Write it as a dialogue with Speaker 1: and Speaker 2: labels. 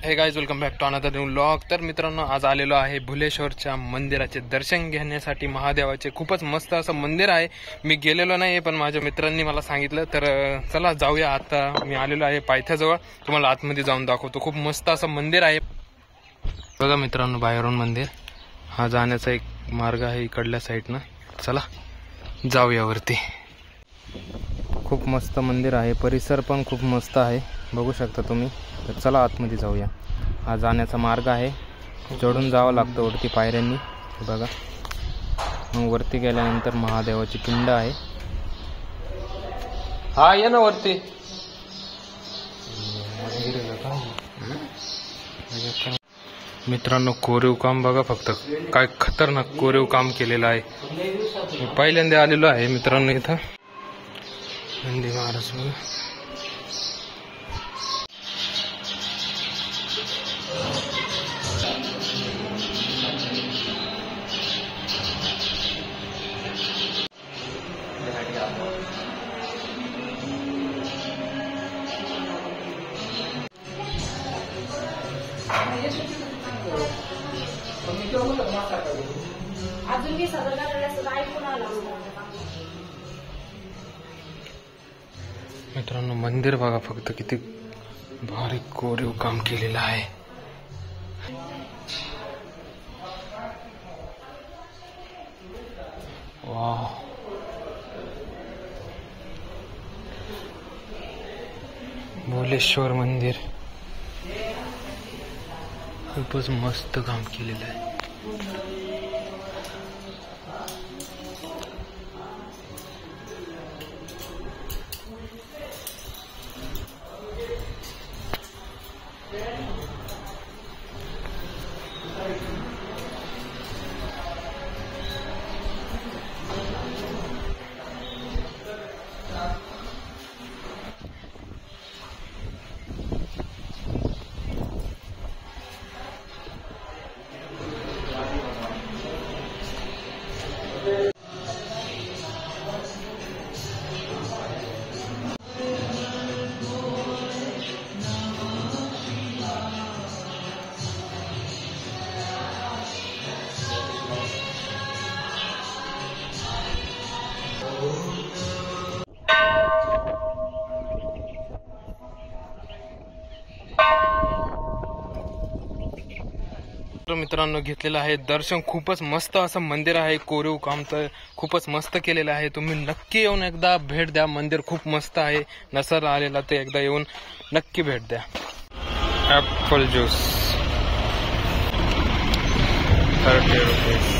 Speaker 1: हे guys, welcome back to another new vlog. तर मित्रांनो, आज आलेलो आहे भुलेश्वरच्या मंदिराचे दर्शन घेण्यासाठी। महादेवाचे खूपच मस्त असं मंदिर आहे। मी गेलेलो नाही, पण माझ्या मित्रांनी मला सांगितलं, तर चला जाऊया। आता मी आलेलो आहे पायथ्याजवळ, तुम्हाला आतमध्ये जाऊन दाखवतो। खूप मस्त असं मंदिर आहे बघा मित्रांनो, बाहेरून मंदिर। हा जाण्याचा एक मार्ग आहे इकडल्या साईडनं। चला जाऊया वरती। खूप मस्त मंदिर आहे, परिसर पण खूप मस्त आहे, बघू शकता तुम्ही। तर चला आतमध्ये जाऊया। हा जाण्याचा मार्ग आहे, चढून जावं लागतं वरती पायऱ्यांनी बघा। मग वरती गेल्यानंतर महादेवाची पिंड आहे। हा ये ना वरती। मित्रांनो, कोरीव काम बघा फक्त, काय खतरनाक कोरीव काम केलेलं आहे। मी पहिल्यांदा आलेलो आहे मित्रांनो इथं नंदी महाराज। मित्रांनो, मंदिर बघा फक्त, किती भारी कोरीव काम केलेलं आहे। वाह, भुलेश्वर मंदिर खूपच मस्त काम केलेलं आहे। मित्रांनो, घेतलेलं आहे दर्शन। खूपच मस्त असं मंदिर आहे, कोरीव काम तर खूपच मस्त केलेलं आहे। तुम्ही नक्की येऊन एकदा भेट द्या, मंदिर खूप मस्त आहे। नसर आलेला ते एकदा येऊन नक्की भेट द्या। ॲपल ज्यूस 30 रुपये।